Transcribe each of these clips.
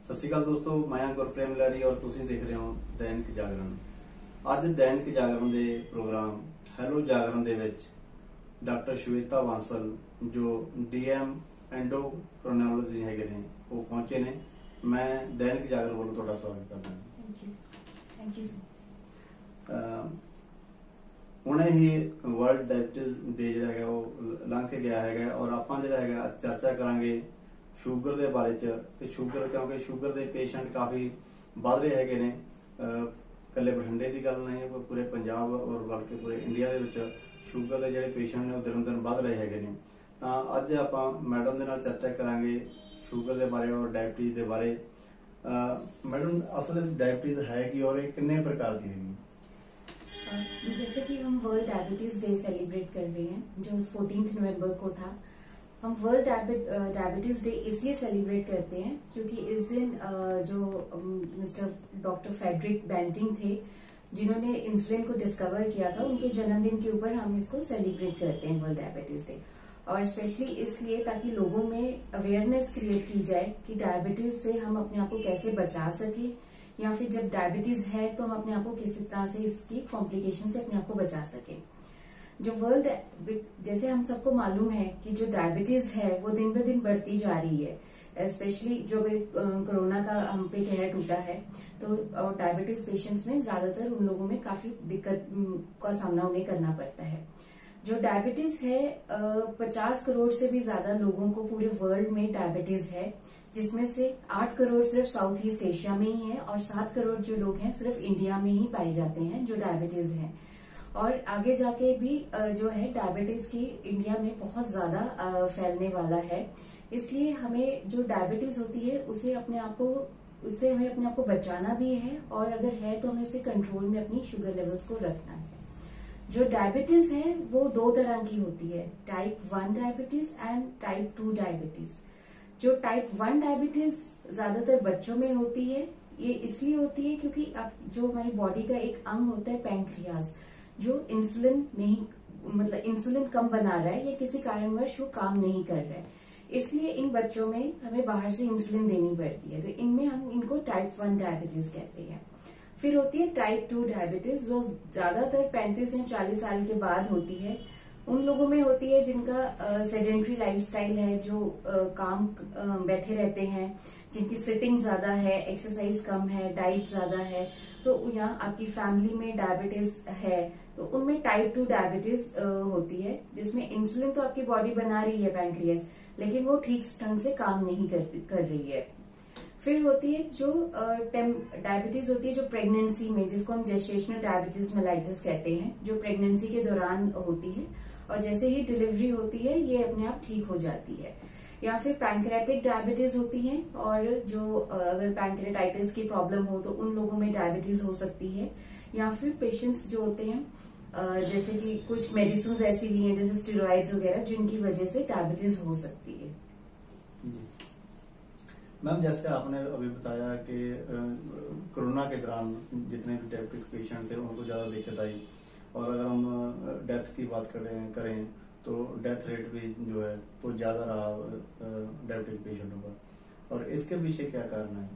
ਸਤਿ ਸ਼੍ਰੀ ਅਕਾਲ ਦੋਸਤੋ, ਮੈਂ ਗੁਰਪ੍ਰੇਮ ਲਾਰੀ ਔਰ ਤੁਸੀਂ ਦੇਖ ਰਹੇ ਹੋ ਦੈਨਿਕ ਜਾਗਰਣ। ਅੱਜ ਦੈਨਿਕ ਜਾਗਰਣ ਦੇ ਪ੍ਰੋਗਰਾਮ ਹੈਲੋ ਜਾਗਰਣ ਦੇ ਵਿੱਚ ਡਾਕਟਰ ਸ਼ਵੇਤਾ ਬਾਂਸਲ ਜੋ DM ਐਂਡੋਕ੍ਰਾਈਨੋਲੋਜੀ ਹੈਗੇ ਨੇ ਉਹ ਪਹੁੰਚੇ ਨੇ। मैं दैनिक जागरण ਵੱਲੋਂ ਤੁਹਾਡਾ ਸਵਾਗਤ ਕਰਦਾ ਹਾਂ। थैंक यू सो ਹੁਣੇ ਹੀ ਵਰਲਡ ਡਾਇਬਟੀਜ਼ ਡੇ ਜਿਹੜਾ ਹੈਗਾ ਉਹ ਲੰਘ ਕੇ ਗਿਆ ਹੈਗਾ ਔਰ ਆਪਾਂ ਜਿਹੜਾ ਹੈਗਾ ਚਰਚਾ ਕਰਾਂਗੇ ਸ਼ੂਗਰ ਦੇ ਬਾਰੇ ਚ ਕਿ ਸ਼ੂਗਰ ਕਿਉਂਕਿ ਸ਼ੂਗਰ ਦੇ ਪੇਸ਼ੈਂਟ ਕਾਫੀ ਵੱਧ ਰਹੇ ਹੈਗੇ ਨੇ। ਇਕੱਲੇ ਬਠਿੰਡੇ ਦੀ ਗੱਲ ਨਹੀਂ, ਪੂਰੇ ਪੰਜਾਬ ਔਰ ਬਲਕਿ ਪੂਰੇ ਇੰਡੀਆ ਦੇ ਵਿੱਚ ਸ਼ੂਗਰ ਦੇ ਜਿਹੜੇ ਪੇਸ਼ੈਂਟ ਨੇ ਉਹ ਦਿਨੋਂ ਦਿਨ ਵੱਧ ਰਹੇ ਹੈਗੇ ਨੇ। ਤਾਂ ਅੱਜ ਆਪਾਂ ਮੈਡਮ ਦੇ ਨਾਲ ਚਰਚਾ ਕਰਾਂਗੇ ਸ਼ੂਗਰ ਦੇ ਬਾਰੇ और डायबिटीज के बारे। मैडम असल डायबिटीज है कि और कितने प्रकार की है? जैसे कि हम वर्ल्ड डायबिटीज डे सेलिब्रेट कर रहे हैं जो 14 नवंबर को था। हम वर्ल्ड डायबिटीज डे इसलिए सेलिब्रेट करते हैं क्योंकि इस दिन जो मिस्टर डॉक्टर फेडरिक बेंटिंग थे जिन्होंने इंसुलिन को डिस्कवर किया था, उनके जन्मदिन के ऊपर हम इसको सेलिब्रेट करते हैं वर्ल्ड डायबिटीज डे। और स्पेशली इसलिए ताकि लोगों में अवेयरनेस क्रिएट की जाए कि डायबिटीज से हम अपने आप को कैसे बचा सके, या फिर जब डायबिटीज है तो हम अपने आप को किसी तरह से इसकी कॉम्प्लिकेशन से अपने आप को बचा सके। जो वर्ल्ड जैसे हम सबको मालूम है कि जो डायबिटीज है वो दिन ब दिन बढ़ती जा रही है, स्पेशली जो कोरोना का हम पे कहर टूटा है तो और डायबिटीज पेशेंट्स में ज्यादातर उन लोगों में काफी दिक्कत का सामना उन्हें करना पड़ता है। जो डायबिटीज है 50 करोड़ से भी ज्यादा लोगों को पूरे वर्ल्ड में डायबिटीज है, जिसमें से 8 करोड़ सिर्फ साउथ ईस्ट एशिया में ही है और 7 करोड़ जो लोग हैं सिर्फ इंडिया में ही पाए जाते हैं जो डायबिटीज है। और आगे जाके भी जो है डायबिटीज की इंडिया में बहुत ज्यादा फैलने वाला है। इसलिए हमें जो डायबिटीज होती है उससे हमें अपने आप को बचाना भी है, और अगर है तो हमें उसे कंट्रोल में अपनी शुगर लेवल्स को रखना है। जो डायबिटीज है वो 2 तरह की होती है, type 1 diabetes and type 2 diabetes. जो टाइप 1 डायबिटीज ज्यादातर बच्चों में होती है। ये इसलिए होती है क्योंकि अब जो हमारी बॉडी का एक अंग होता है पैंक्रियाज, जो इंसुलिन कम बना रहा है या किसी कारणवश वो काम नहीं कर रहा है, इसलिए इन बच्चों में हमें बाहर से इंसुलिन देनी पड़ती है। तो इनमें हम इनको टाइप 1 डायबिटीज कहते हैं। फिर होती है टाइप 2 डायबिटीज जो ज्यादातर 35 या 40 साल के बाद होती है। उन लोगों में होती है जिनका सेडेंट्री लाइफस्टाइल है, जो काम बैठे रहते हैं, जिनकी सिटिंग ज्यादा है, एक्सरसाइज कम है, डाइट ज्यादा है। तो यहाँ आपकी फैमिली में डायबिटीज है तो उनमें टाइप 2 डायबिटीज होती है, जिसमें इंसुलिन तो आपकी बॉडी बना रही है पैंक्रियास, लेकिन वो ठीक ढंग से काम नहीं कर रही है। फिर होती है जो डायबिटीज होती है जो प्रेगनेंसी में, जिसको हम जेस्टेशनल डायबिटीज मेलाइटिस कहते हैं, जो प्रेगनेंसी के दौरान होती है और जैसे ही डिलीवरी होती है ये अपने आप ठीक हो जाती है। या फिर पैंक्रेटिक डायबिटीज होती है, और जो अगर पैंक्रेटाइटिस की प्रॉब्लम हो तो उन लोगों में डायबिटीज हो सकती है। या फिर पेशेंट्स जो होते हैं जैसे कि कुछ मेडिसिन ऐसी ली हैं जैसे स्टेरॉइड्स वगैरह, जिनकी वजह से डायबिटीज हो सकती है। मैम जैसे आपने अभी बताया कि कोरोना के दौरान जितने भी डायबिटिक पेशेंट थे उनको ज़्यादा दिक्कत आई, और अगर हम डेथ की बात करें तो डेथ रेट भी जो है वो ज़्यादा रहा डायबिटिक पेशेंटों का, और इसके पीछे क्या कारण है?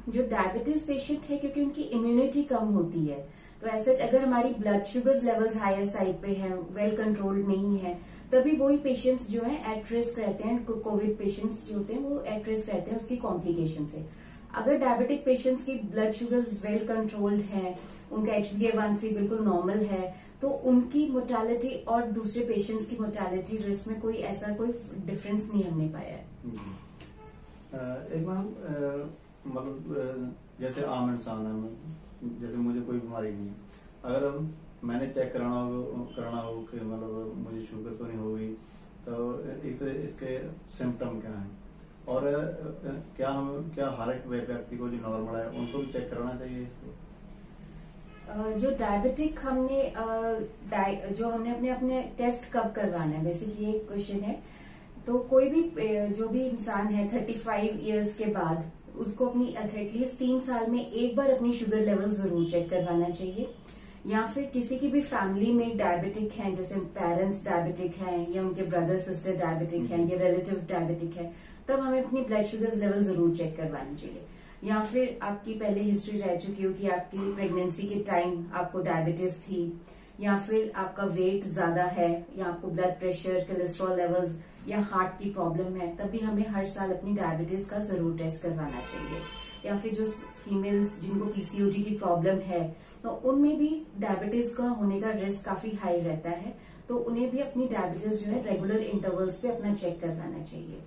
जो डायबिटीज पेशेंट है क्योंकि उनकी इम्यूनिटी कम होती है, तो ऐसे अगर हमारी blood sugars levels higher side पे हैं, वेल कंट्रोल्ड नहीं है, तभी वही पेशेंट्स जो हैं एट रिस्क रहते हैं। कोविड पेशेंट्स जो होते हैं वो एट रिस्क रहते हैं उसकी कॉम्प्लिकेशन से। अगर डायबिटिक पेशेंट्स की ब्लड शुगर्स वेल कंट्रोल्ड हैं, उनका HbA1c बिल्कुल नॉर्मल है, तो उनकी मोर्टालिटी और दूसरे पेशेंट्स की मोर्टालिटी रिस्क में कोई डिफरेंस नहीं हमने पाया है। एक मैम मतलब जैसे आम इंसान है, जैसे मुझे कोई बीमारी नहीं है, अगर मैंने चेक कराना हो कि मतलब मुझे शुगर तो नहीं होगी, तो एक तो इसके सिम्टम क्या हैं, और क्या हर एक व्यक्ति को जो नॉर्मल है उनको भी चेक कराना चाहिए इसको? जो डायबिटिक हमने अपने टेस्ट कब करवाना है, बेसिकली ये क्वेश्चन है। तो कोई भी जो भी इंसान है 35 इयर्स के बाद उसको अपनी एटलीस्ट 3 साल में एक बार अपनी शुगर लेवल जरूर चेक करवाना चाहिए। या फिर किसी की भी फैमिली में डायबिटिक हैं, जैसे पेरेंट्स डायबिटिक हैं या उनके ब्रदर सिस्टर डायबिटिक हैं या रिलेटिव डायबिटिक है, तब हमें अपनी ब्लड शुगर लेवल जरूर चेक करवानी चाहिए। या फिर आपकी पहले हिस्ट्री रह चुकी हो कि आपकी प्रेगनेंसी के टाइम आपको डायबिटीज थी, या फिर आपका वेट ज्यादा है, या आपको ब्लड प्रेशर, कोलेस्ट्रॉल लेवल्स या हार्ट की प्रॉब्लम है, तभी हमें हर साल अपनी डायबिटीज का जरूर टेस्ट करवाना चाहिए। या फिर जो फीमेल्स जिनको पीसीओडी की प्रॉब्लम है, तो उनमें भी डायबिटीज का होने का रिस्क काफी हाई रहता है, तो उन्हें भी अपनी डायबिटीज जो है रेगुलर इंटरवल्स पे अपना चेक करवाना चाहिए।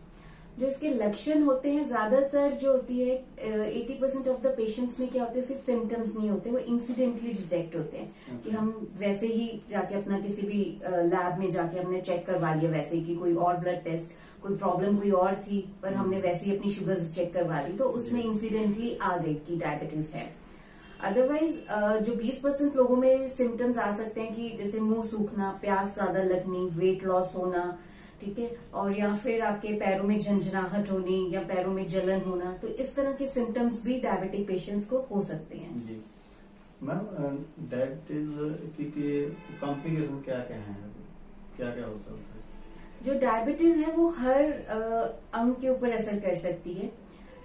जो इसके लक्षण होते हैं, ज्यादातर जो होती है 80% ऑफ द पेशेंट्स में क्या होते हैं, इसके सिम्टम्स नहीं होते, वो इंसिडेंटली डिटेक्ट होते हैं कि हम वैसे ही जाके अपना किसी भी लैब में जाके हमने चेक करवा लिया, वैसे ही कि कोई और ब्लड टेस्ट, कोई प्रॉब्लम कोई और थी पर हमने वैसे ही अपनी शुगर चेक करवा ली, तो उसमें इंसिडेंटली आ गई कि डायबिटीज है। अदरवाइज जो 20% लोगों में सिम्टम्स आ सकते हैं कि जैसे मुंह सूखना, प्यास ज्यादा लगनी, वेट लॉस होना, ठीक है, और या फिर आपके पैरों में झंझनाहट होनी या पैरों में जलन होना, तो इस तरह के सिम्टम्स भी डायबिटिक पेशेंट्स को हो सकते हैं। जी मैम, डायबिटीज की कॉम्प्लिकेशन क्या क्या है, क्या क्या हो सकता है? जो डायबिटीज है वो हर अंग के ऊपर असर कर सकती है,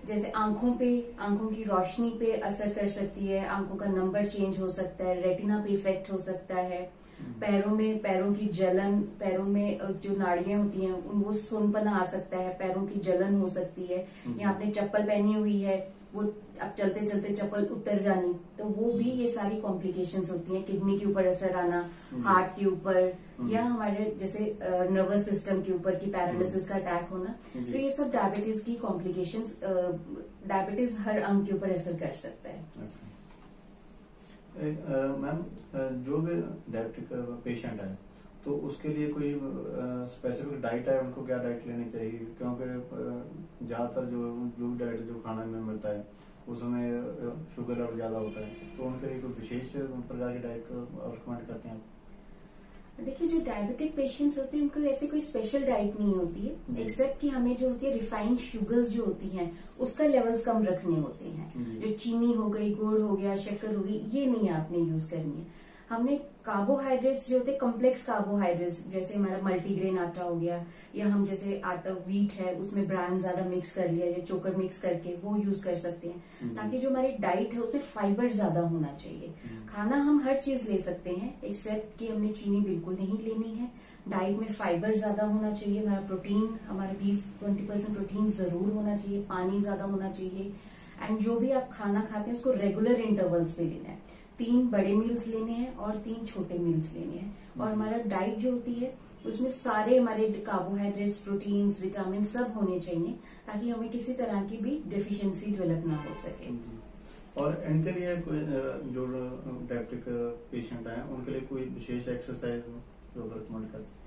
जैसे आंखों पे, आंखों की रोशनी पे असर कर सकती है, आंखों का नंबर चेंज हो सकता है, रेटिना पे इफेक्ट हो सकता है, पैरों में, पैरों की जलन, पैरों में जो नाड़ियां होती हैं वो सुनपना आ सकता है, पैरों की जलन हो सकती है, या आपने चप्पल पहनी हुई है वो अब चलते चलते चप्पल उतर जानी, तो वो भी ये सारी कॉम्प्लिकेशंस होती हैं। किडनी के ऊपर असर आना, हार्ट के ऊपर, या हमारे जैसे नर्वस सिस्टम के ऊपर की पैरालिसिस का अटैक होना, तो ये सब डायबिटीज की कॉम्प्लिकेशंस, डायबिटीज हर अंग के ऊपर असर कर सकता है। मैम, जो भी डायबिटिक पेशेंट है तो उसके लिए कोई स्पेसिफिक डाइट है, उनको क्या डाइट लेनी चाहिए? क्योंकि ज्यादातर जो भी डाइट जो खाना में मिलता है उसमें शुगर लेवल ज्यादा होता है, तो उनके लिए कोई विशेष प्रकार की डाइट रिकमेंड करते हैं? देखिए, जो डायबिटिक पेशेंट्स होते हैं उनको ऐसे कोई स्पेशल डाइट नहीं होती है, एक्सेप्ट कि हमें जो होती है रिफाइंड शुगर्स जो होती हैं उसका लेवल्स कम रखने होते हैं। जो चीनी हो गई, गुड़ हो गया, शक्कर हो गई, ये नहीं आपने यूज करनी है। हमने कार्बोहाइड्रेट्स जो होते हैं, कॉम्प्लेक्स कार्बोहाइड्रेट्स, जैसे हमारा मल्टीग्रेन आटा हो गया, या हम जैसे आटा व्हीट है उसमें ब्रांड ज्यादा मिक्स कर लिया या चोकर मिक्स करके वो यूज कर सकते हैं, ताकि जो हमारी डाइट है उसमें फाइबर ज्यादा होना चाहिए। खाना हम हर चीज ले सकते हैं एक्सेप्ट कि हमने चीनी बिल्कुल नहीं लेनी है। डाइट में फाइबर ज्यादा होना चाहिए, हमारा प्रोटीन, हमारा 20-20% प्रोटीन जरूर होना चाहिए, पानी ज्यादा होना चाहिए, एंड जो भी आप खाना खाते हैं उसको रेगुलर इंटरवल्स पे लेना है। 3 बड़े मील्स लेने हैं और 3 छोटे मील्स लेने हैं, और हमारा डाइट जो होती है उसमें सारे हमारे कार्बोहाइड्रेट्स, प्रोटीन्स, विटामिन सब होने चाहिए, ताकि हमें किसी तरह की भी डेफिशिएंसी डेवलप ना हो सके। और इनके लिए कोई जो डायबिटिक पेशेंट हैं उनके लिए कोई विशेष एक्सरसाइज जो रिकमेंड करते हैं?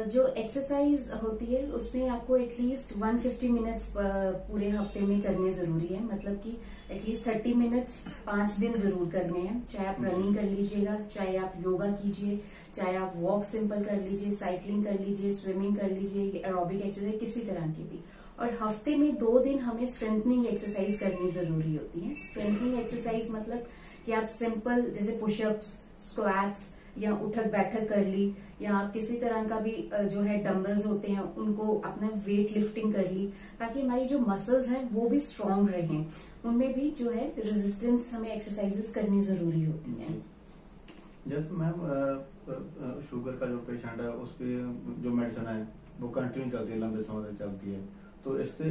जो एक्सरसाइज होती है उसमें आपको एटलीस्ट 150 मिनट्स पूरे हफ्ते में करने जरूरी है, मतलब कि एटलीस्ट 30 मिनट्स 5 दिन जरूर करने हैं। चाहे आप रनिंग कर लीजिएगा, चाहे आप योगा कीजिए, चाहे आप वॉक सिंपल कर लीजिए, साइकिलिंग कर लीजिए, स्विमिंग कर लीजिए, एरोबिक एक्सरसाइज, किसी तरह की भी। और हफ्ते में 2 दिन हमें स्ट्रेंथनिंग एक्सरसाइज करनी जरूरी होती है। स्ट्रेंथनिंग एक्सरसाइज मतलब कि आप सिंपल जैसे पुशअप्स, स्क्वाट्स या उठक बैठक कर ली, या आप किसी तरह का भी जो है डंबल्स होते हैं उनको अपना वेट लिफ्टिंग कर ली, ताकि हमारी जो मसल्स हैं वो भी स्ट्रांग रहें। उनमें भी जो है रेजिस्टेंस हमें एक्सरसाइजेस करनी जरूरी होती हैं। जैसे मैम, शुगर का जो पेशेंट है उसकी जो मेडिसिन है वो कंटिन्यू चलती है, लंबे समय तक चलती है, तो इसके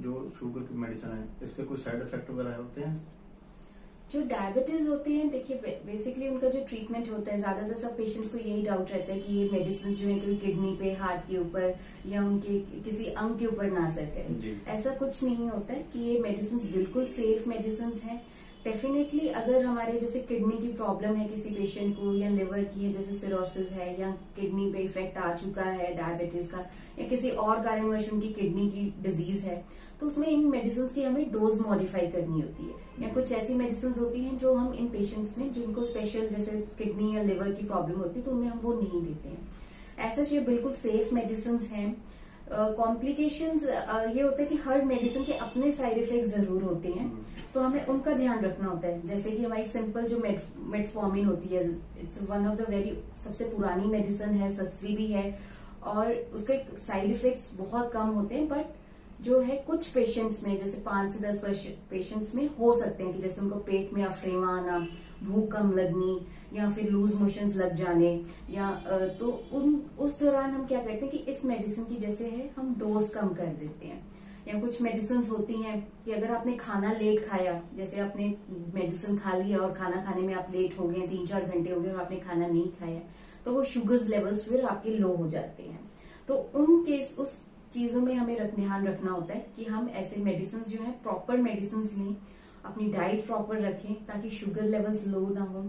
जो शुगर की मेडिसिन है इसके कोई साइड इफेक्ट वगैरह होते हैं? जो डायबिटीज होते हैं, देखिए बेसिकली उनका जो ट्रीटमेंट होता है, ज्यादातर सब पेशेंट्स को यही डाउट रहता है कि ये मेडिसिन जो है कोई किडनी पे, हार्ट के ऊपर या उनके किसी अंग के ऊपर ना असर करे। ऐसा कुछ नहीं होता है कि ये मेडिसिन बिल्कुल सेफ मेडिसिन हैं। डेफिनेटली अगर हमारे जैसे किडनी की प्रॉब्लम है किसी पेशेंट को, या लिवर की है जैसे सिरोसिस है, या किडनी पे इफेक्ट आ चुका है डायबिटीज का, या किसी और कारणवश उनकी किडनी की डिजीज है, तो उसमें इन मेडिसिन की हमें डोज मॉडिफाई करनी होती है। या कुछ ऐसी मेडिसिन होती हैं जो हम इन पेशेंट्स में जिनको स्पेशल जैसे किडनी या लिवर की प्रॉब्लम होती है तो उनमें हम वो नहीं देते हैं। ऐसा ये बिल्कुल सेफ मेडिसिन हैं। कॉम्प्लिकेशंस ये होता है कि हर मेडिसिन के अपने साइड इफेक्ट जरूर होते हैं, तो हमें उनका ध्यान रखना होता है। जैसे कि हमारी सिंपल जो मेटफॉर्मिन होती है, it's one of the very सबसे पुरानी मेडिसिन है, सस्ती भी है और उसके साइड इफेक्ट्स बहुत कम होते हैं। बट जो है कुछ पेशेंट्स में, जैसे 5 से 10 पेशेंट्स में हो सकते हैं कि जैसे उनको पेट में अफ्रेमा आना, भूख कम लगनी या फिर लूज मोशंस लग जाने, या तो उस दौरान हम क्या करते हैं कि इस मेडिसिन की जैसे है हम डोज कम कर देते हैं। या कुछ मेडिसिन होती हैं कि अगर आपने खाना लेट खाया, जैसे आपने मेडिसिन खा लिया और खाना खाने में आप लेट हो गए, 3-4 घंटे हो गए और आपने खाना नहीं खाया, तो वो शुगर्स लेवल्स फिर आपके लो हो जाते हैं। तो उस चीजों में हमें ध्यान रखना होता है कि हम ऐसे मेडिसिन जो है प्रॉपर मेडिसिन लें, अपनी डाइट प्रॉपर रखें ताकि शुगर लेवल्स लो ना हो।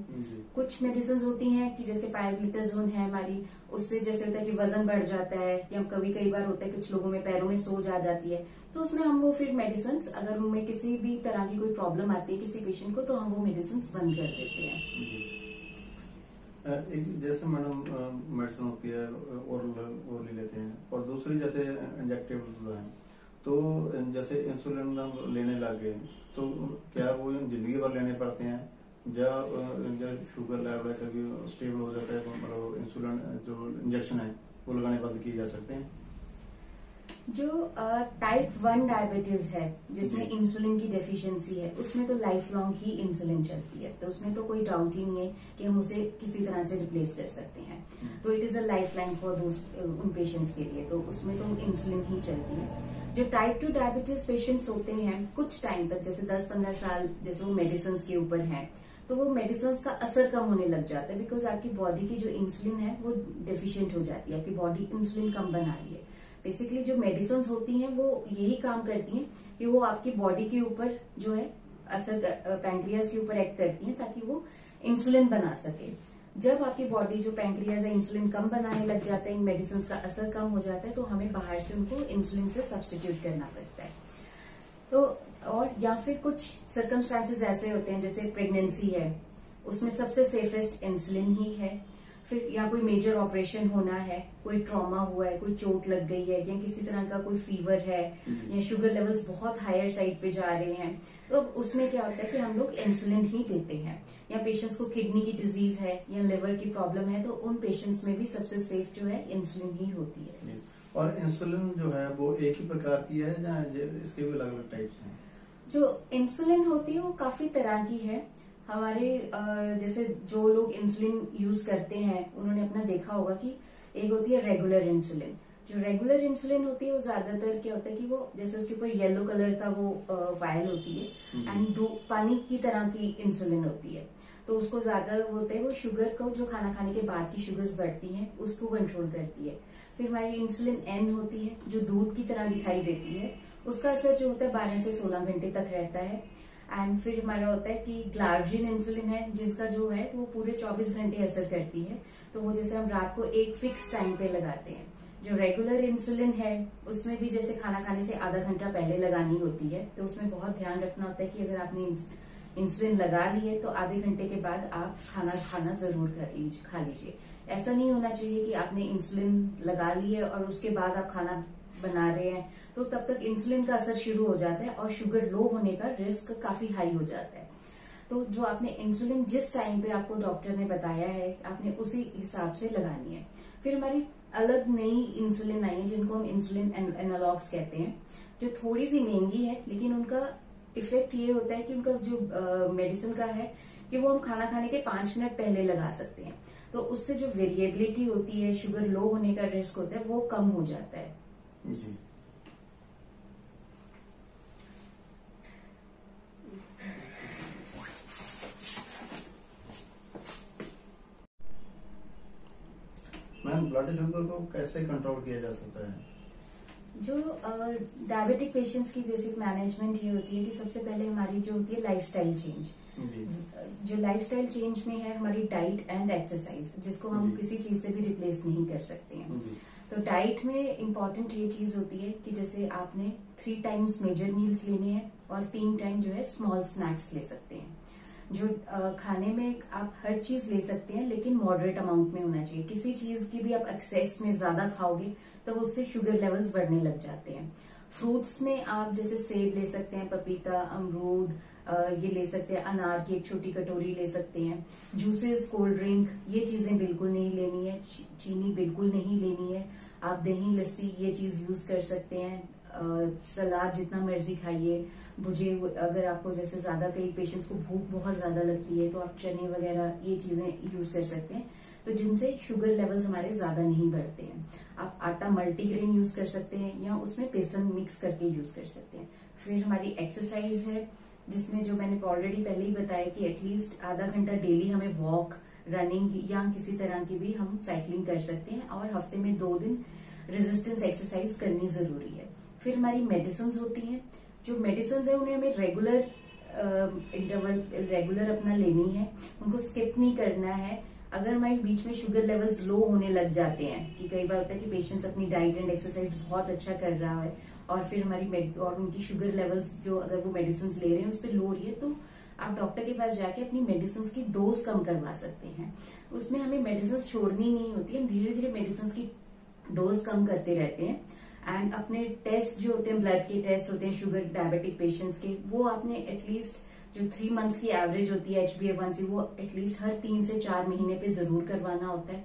कुछ मेडिसिन होती हैं कि जैसे पायोग्लिटाजोन है हमारी, उससे जैसे होता है कि वजन बढ़ जाता है, या कई बार होता है कुछ लोगों में पैरों में सोज आ जाती है, तो उसमें हम वो फिर मेडिसिन, अगर उनमें किसी भी तरह की कोई प्रॉब्लम आती है किसी पेशेंट को, तो हम वो मेडिसिन बंद कर देते हैं। एक जैसे मैडम मेडिसिन होती है ओरली लेते हैं, और दूसरी जैसे इंजेक्टेबल हैं, तो जैसे इंसुलिन हम लेने लग गए तो क्या वो जिंदगी भर लेने पड़ते हैं, जब शुगर लेवल कभी स्टेबल हो जाता है तो मतलब इंसुलिन जो इंजेक्शन है वो लगाने बंद किए जा सकते हैं? जो टाइप 1 डायबिटीज है जिसमें इंसुलिन की डेफिशिएंसी है, उसमें तो लाइफ लॉन्ग ही इंसुलिन चलती है, तो उसमें तो कोई डाउट ही नहीं है कि हम उसे किसी तरह से रिप्लेस कर सकते हैं। तो it is a life line for उन पेशेंट्स के लिए, तो उसमें तो इंसुलिन ही चलती है। जो टाइप 2 डायबिटीज पेशेंट्स होते हैं कुछ टाइम तक, जैसे 10-15 साल जैसे वो मेडिसिन के ऊपर हैं, तो वो मेडिसिन का असर कम होने लग जाता है, बिकॉज आपकी बॉडी की जो इंसुलिन है वो डेफिशिएंट हो जाती है, आपकी बॉडी इंसुलिन कम बना रही है। बेसिकली जो मेडिसिन होती हैं वो यही काम करती हैं कि वो आपकी बॉडी के ऊपर जो है असर, पैंक्रियाज के ऊपर एक्ट करती हैं ताकि वो इंसुलिन बना सके। जब आपकी बॉडी जो पैंक्रियाज है इंसुलिन कम बनाने लग जाता है, इन मेडिसिन का असर कम हो जाता है, तो हमें बाहर से उनको इंसुलिन से सब्स्टिट्यूट करना पड़ता है। तो और या फिर कुछ सर्कमस्टांसेस ऐसे होते हैं जैसे प्रेगनेंसी है, उसमें सबसे सेफेस्ट इंसुलिन ही है। फिर या कोई मेजर ऑपरेशन होना है, कोई ट्रॉमा हुआ है, कोई चोट लग गई है, या किसी तरह का कोई फीवर है, या शुगर लेवल्स बहुत हायर साइड पे जा रहे हैं, तो उसमें क्या होता है कि हम लोग इंसुलिन ही देते हैं। या पेशेंट्स को किडनी की डिजीज है या लिवर की प्रॉब्लम है, तो उन पेशेंट्स में भी सबसे सेफ जो है इंसुलिन ही होती है। और इंसुलिन जो है वो एक ही प्रकार की है या इसके भी अलग अलग टाइप्स हैं? जो इंसुलिन होती है वो काफी तरह की है। हमारे जैसे जो लोग इंसुलिन यूज करते हैं उन्होंने अपना देखा होगा कि एक होती है रेगुलर इंसुलिन। जो रेगुलर इंसुलिन होती है वो ज्यादातर क्या होता है कि वो जैसे उसके ऊपर येलो कलर का वो वायल होती है एंड पानी की तरह की इंसुलिन होती है, तो उसको ज्यादा होता है वो शुगर को, जो खाना खाने के बाद की शुगर्स बढ़ती हैं उसको कंट्रोल करती है। फिर हमारी इंसुलिन एन होती है जो दूध की तरह दिखाई देती है, उसका असर जो होता है 12 से 16 घंटे तक रहता है। एंड फिर हमारा होता है कि ग्लार्जिन इंसुलिन है जिसका जो है वो पूरे 24 घंटे असर करती है, तो वो जैसे हम रात को एक फिक्स टाइम पे लगाते हैं। जो रेगुलर इंसुलिन है उसमें भी जैसे खाना खाने से आधा घंटा पहले लगानी होती है, तो उसमें बहुत ध्यान रखना होता है कि अगर आपने इंसुलिन लगा ली है तो आधे घंटे के बाद आप खाना जरूर खा लीजिए। ऐसा नहीं होना चाहिए कि आपने इंसुलिन लगा ली है और उसके बाद आप खाना बना रहे हैं, तो तब तक इंसुलिन का असर शुरू हो जाता है और शुगर लो होने का रिस्क काफी हाई हो जाता है। तो जो आपने इंसुलिन जिस टाइम पे आपको डॉक्टर ने बताया है आपने उसी हिसाब से लगानी है। फिर हमारी अलग नई इंसुलिन आई है जिनको हम इंसुलिन एनालॉग्स कहते हैं, जो थोड़ी सी महंगी है, लेकिन उनका इफेक्ट ये होता है कि उनका जो मेडिसिन का है कि वो हम खाना खाने के 5 मिनट पहले लगा सकते हैं, तो उससे जो वेरिएबिलिटी होती है, शुगर लो होने का रिस्क होता है, वो कम हो जाता है। जी। मैम, ब्लड शुगर को कैसे कंट्रोल किया जा सकता है? जो डायबिटिक पेशेंट्स की बेसिक मैनेजमेंट ये होती है कि सबसे पहले हमारी जो होती है लाइफस्टाइल चेंज। जो लाइफस्टाइल चेंज में है हमारी डाइट एंड एक्सरसाइज, जिसको हम किसी चीज से भी रिप्लेस नहीं कर सकते हैं। तो डाइट में इम्पोर्टेंट ये चीज होती है कि जैसे आपने 3 टाइम्स मेजर मील्स लेने हैं और 3 टाइम जो है स्मॉल स्नैक्स ले सकते हैं। जो खाने में आप हर चीज ले सकते हैं, लेकिन मॉडरेट अमाउंट में होना चाहिए। किसी चीज की भी आप एक्सेस में ज्यादा खाओगे तो उससे शुगर लेवल्स बढ़ने लग जाते हैं। फ्रूट्स में आप जैसे सेब ले सकते हैं, पपीता, अमरूद, ये ले सकते हैं, अनार की एक छोटी कटोरी ले सकते हैं। जूसेस, कोल्ड ड्रिंक, ये चीजें बिल्कुल नहीं लेनी है, चीनी बिल्कुल नहीं लेनी है। आप दही, लस्सी ये चीज यूज कर सकते हैं। सलाद जितना मर्जी खाइए। भुजे, अगर आपको जैसे ज्यादा कई पेशेंट्स को भूख बहुत ज्यादा लगती है तो आप चने वगैरह ये चीजें यूज कर सकते हैं, तो जिनसे शुगर लेवल्स हमारे ज्यादा नहीं बढ़ते हैं। आप आटा मल्टीग्रेन यूज कर सकते हैं या उसमें बेसन मिक्स करके यूज कर सकते हैं। फिर हमारी एक्सरसाइज है, जिसमें जो मैंने ऑलरेडी पहले ही बताया कि एटलीस्ट आधा घंटा डेली हमें वॉक, रनिंग या किसी तरह की भी हम साइकिलिंग कर सकते हैं, और हफ्ते में 2 दिन रेजिस्टेंस एक्सरसाइज करनी जरूरी है। फिर हमारी मेडिसिन होती हैं, जो मेडिसिन है उन्हें हमें रेगुलर अपना लेनी है, उनको स्किप नहीं करना है। अगर हमारे बीच में शुगर लेवल्स लो होने लग जाते हैं, कि कई बार होता है कि पेशेंट्स अपनी डाइट एंड एक्सरसाइज बहुत अच्छा कर रहा है और फिर उनकी शुगर लेवल्स जो अगर वो मेडिसिन ले रहे हैं उस पर लो हो रही है, तो आप डॉक्टर के पास जाके अपनी मेडिसिन की डोज कम करवा सकते हैं। उसमें हमें मेडिसिन छोड़नी नहीं होती, हम धीरे धीरे मेडिसिन की डोज कम करते रहते हैं। एंड अपने टेस्ट जो होते हैं, ब्लड के टेस्ट होते हैं शुगर डायबिटिक पेशेंट्स के, वो आपने एटलीस्ट जो 3 मंथ्स की एवरेज होती है HbA1c, वो एटलीस्ट हर 3 से 4 महीने पे जरूर करवाना होता है।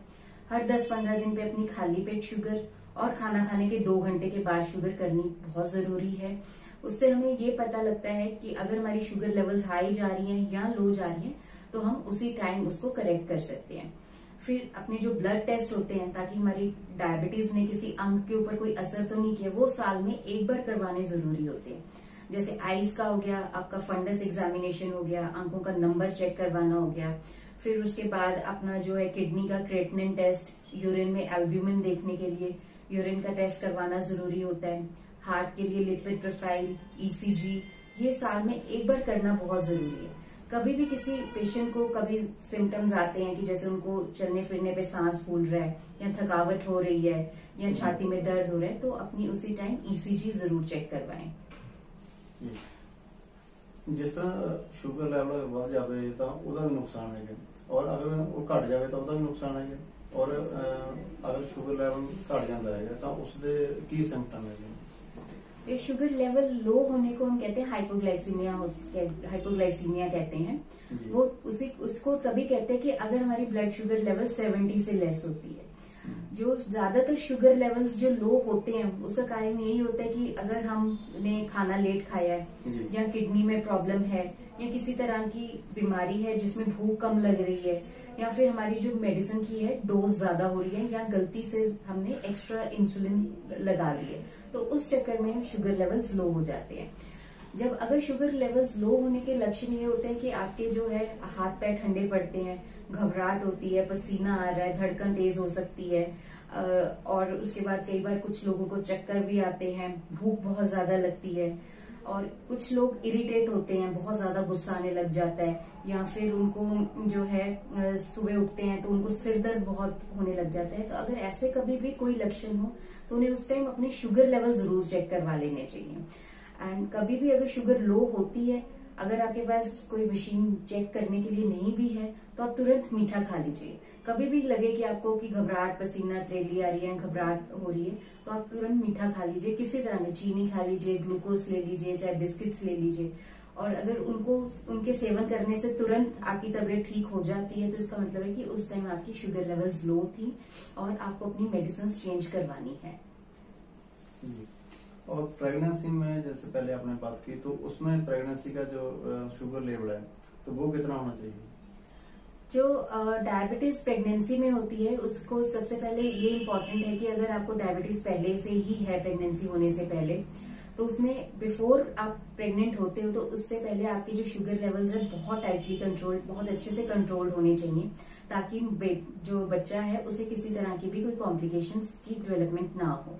हर 10-15 दिन पे अपनी खाली पेट शुगर और खाना खाने के 2 घंटे के बाद शुगर करनी बहुत जरूरी है। उससे हमें ये पता लगता है कि अगर हमारी शुगर लेवल्स हाई जा रही हैं या लो जा रही हैं, तो हम उसी टाइम उसको करेक्ट कर सकते हैं। फिर अपने जो ब्लड टेस्ट होते हैं, ताकि हमारी डायबिटीज ने किसी अंग के ऊपर कोई असर तो नहीं किया, वो साल में 1 बार करवाने जरूरी होते हैं। जैसे आईज का हो गया, आपका फंडस एग्जामिनेशन हो गया, आंखों का नंबर चेक करवाना हो गया। फिर उसके बाद अपना जो है किडनी का क्रेटिनिन टेस्ट, यूरिन में एल्ब्यूमिन देखने के लिए यूरिन का टेस्ट करवाना जरूरी होता है। हार्ट के लिए लिपिड प्रोफाइल, ECG, ये साल में 1 बार करना बहुत जरूरी है। कभी भी किसी पेशेंट को कभी सिम्टम्स आते हैं कि जैसे उनको चलने फिरने पे सांस फूल रहा है या थकावट हो रही है या छाती में दर्द हो रहा है, तो अपनी उसी टाइम ECG जरूर चेक करवाएं। जिस तरह शुगर लेवल बढ़ जाए तो ਉਹਦਾ भी नुकसान है, और अगर वो घट जाए तो ਉਹਦਾ भी नुकसान है, और अगर शुगर लेवल घट जाता है तो उसके की सिम्टम है? ये शुगर लेवल लो होने को हम कहते हैं हाइपोग्लाइसीमिया कहते हैं। वो उसको तभी कहते हैं कि अगर हमारी ब्लड शुगर लेवल 70 से लेस होती है। जो ज्यादातर शुगर लेवल्स जो लो होते हैं उसका कारण यही होता है कि अगर हमने खाना लेट खाया है या किडनी में प्रॉब्लम है या किसी तरह की बीमारी है जिसमें भूख कम लग रही है, या फिर हमारी जो मेडिसिन की है डोज ज्यादा हो रही है, या गलती से हमने एक्स्ट्रा इंसुलिन लगा ली है, तो उस चक्कर में शुगर लेवल्स लो हो जाते हैं। जब अगर शुगर लेवल्स लो होने के लक्षण ये होते हैं कि आपके जो है हाथ पैर ठंडे पड़ते हैं, घबराहट होती है, पसीना आ रहा है, धड़कन तेज हो सकती है, और उसके बाद कई बार कुछ लोगों को चक्कर भी आते हैं, भूख बहुत ज्यादा लगती है, और कुछ लोग इरिटेट होते हैं, बहुत ज्यादा गुस्सा आने लग जाता है, या फिर उनको जो है सुबह उठते हैं तो उनको सिर दर्द बहुत होने लग जाता है। तो अगर ऐसे कभी भी कोई लक्षण हो तो उन्हें उस टाइम अपने शुगर लेवल जरूर चेक करवा लेने चाहिए। एंड कभी भी अगर शुगर लो होती है, अगर आपके पास कोई मशीन चेक करने के लिए नहीं भी है, तो आप तुरंत मीठा खा लीजिए। कभी भी लगे कि आपको कि घबराहट, पसीना, त्रेली आ रही है, घबराहट हो रही है, तो आप तुरंत मीठा खा लीजिए। किसी तरह का चीनी खा लीजिए, ग्लूकोज ले लीजिए, चाहे बिस्किट्स ले लीजिए। और अगर उनके सेवन करने से तुरंत आपकी तबीयत ठीक हो जाती है, तो इसका मतलब है कि उस टाइम आपकी शुगर लेवल्स लो थी और आपको अपनी मेडिसिन चेंज करवानी है। और प्रेगनेंसी में जैसे पहले आपने बात की, तो उसमें प्रेगनेंसी का जो शुगर लेवल है तो वो कितना होना चाहिए? जो डायबिटीज प्रेगनेंसी में होती है उसको सबसे पहले ये इम्पोर्टेंट है कि अगर आपको डायबिटीज पहले से ही है, प्रेगनेंसी होने से पहले, तो उसमें बिफोर आप प्रेग्नेंट होते हो तो उससे पहले आपके जो शुगर लेवल्स है बहुत टाइटली कंट्रोल, बहुत अच्छे से कंट्रोल होने चाहिए, ताकि जो बच्चा है उसे किसी तरह की भी कोई कॉम्प्लिकेशंस की डेवलपमेंट ना हो।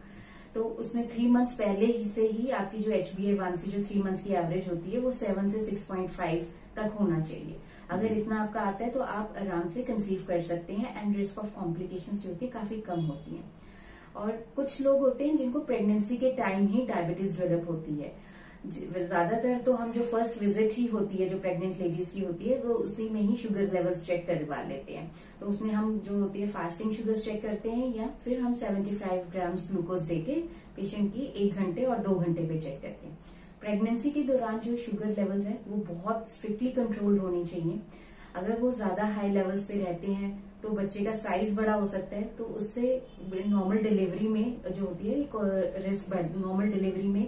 तो उसमें 3 मंथ्स पहले से ही आपकी जो HbA1c जो 3 मंथ्स की एवरेज होती है वो 7 से 6.5 तक होना चाहिए। अगर इतना आपका आता है तो आप आराम से कंसीव कर सकते हैं, एंड रिस्क ऑफ कॉम्प्लिकेशंस जो होती है काफी कम होती है। और कुछ लोग होते हैं जिनको प्रेगनेंसी के टाइम ही डायबिटीज डेवलप होती है, ज्यादातर तो हम जो फर्स्ट विजिट ही होती है जो प्रेग्नेंट लेडीज की होती है वो उसी में ही शुगर लेवल्स चेक करवा लेते हैं। तो उसमें हम जो होती है फास्टिंग शुगर चेक करते हैं या फिर हम 75 ग्राम्स ग्लूकोज देके पेशेंट की 1 घंटे और 2 घंटे पे चेक करते हैं। प्रेगनेंसी के दौरान जो शुगर लेवल्स है वो बहुत स्ट्रिक्टली कंट्रोल्ड होनी चाहिए। अगर वो ज्यादा हाई लेवल्स पे रहते हैं तो बच्चे का साइज बड़ा हो सकता है, तो उससे नॉर्मल डिलीवरी में जो होती है एक रिस्क, नॉर्मल डिलीवरी में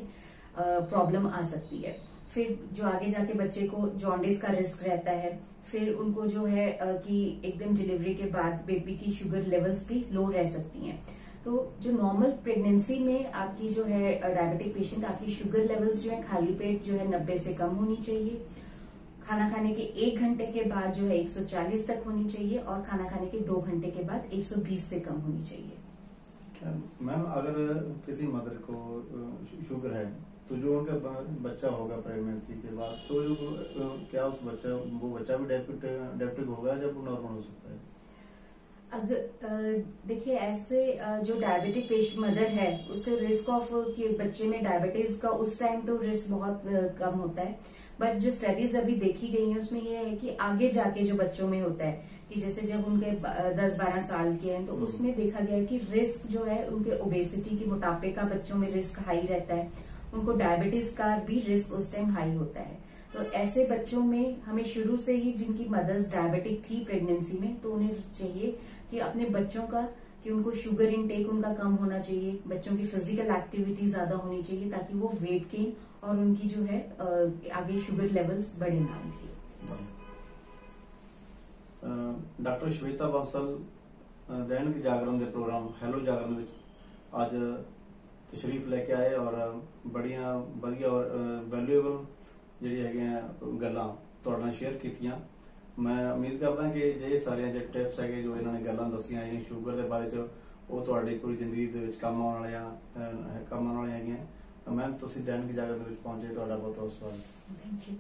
प्रॉब्लम आ सकती है। फिर जो आगे जाके बच्चे को जॉन्डिस का रिस्क रहता है। फिर उनको जो है कि एकदम डिलीवरी के बाद बेबी की शुगर लेवल्स भी लो रह सकती हैं। तो जो नॉर्मल प्रेगनेंसी में आपकी जो है डायबिटिक पेशेंट, आपकी शुगर लेवल्स जो है खाली पेट जो है 90 से कम होनी चाहिए। खाना खाने के 1 घंटे के बाद जो है 140 तक होनी चाहिए और खाना खाने के 2 घंटे के बाद 120 से कम होनी चाहिए। मैम अगर किसी मदर को शुगर है तो जो उनका बच्चा होगा प्रेगनेंसी के बाद, तो जो क्या उस वो बच्चा भी डायबिटिक होगा जब वो नॉर्मल हो सकता है? अगर देखिए ऐसे जो डायबिटिक पेशेंट मदर है उसके रिस्क ऑफ कि बच्चे में डायबिटीज का उस टाइम तो रिस्क बहुत कम होता है। बट जो स्टडीज अभी देखी गई हैं उसमें ये है कि आगे जाके जो बच्चों में होता है कि जैसे जब उनके 10-12 साल के हैं तो उसमें देखा गया है कि रिस्क जो है उनके ओबेसिटी की, मोटापे का बच्चों में रिस्क हाई रहता है। उनको डायबिटीज का भी रिस्क उस टाइम हाई होता है। तो ऐसे बच्चों में हमें शुरू से ही, जिनकी मदर्स डायबिटिक थी प्रेगनेंसी में, तो उन्हें चाहिए कि अपने बच्चों का कि उनको शुगर इनटेक उनका कम होना चाहिए, बच्चों की फिजिकल एक्टिविटी ज्यादा होनी चाहिए ताकि वो वेट गेन और उनकी जो है आगे शुगर लेवल्स बढ़े ना उनकी। डॉक्टर श्वेता बंसल दैनिक जागरण के प्रोग्राम हैलो जागरण में आज तशरीफ लेके आए और बड़िया वधिया और वैल्यूएबल ਜਿਹੜੀ ਹੈਗੀਆਂ ਗੱਲਾਂ ਤੁਹਾਡੇ ਨਾਲ ਸ਼ੇਅਰ ਕੀਤੀਆਂ। मैं उम्मीद करदा कि जे सारे जो टिप्स है जो इन्होंने गल्लां दसियां शुगर के बारे च वो तुहाडी पूरी जिंदगी दे विच काम आने वाले हैगियां। मैम तुसीं दैनिक जागरण दे विच पहुंचे, तुहाडा बहुत बहुत स्वागत। Thank you.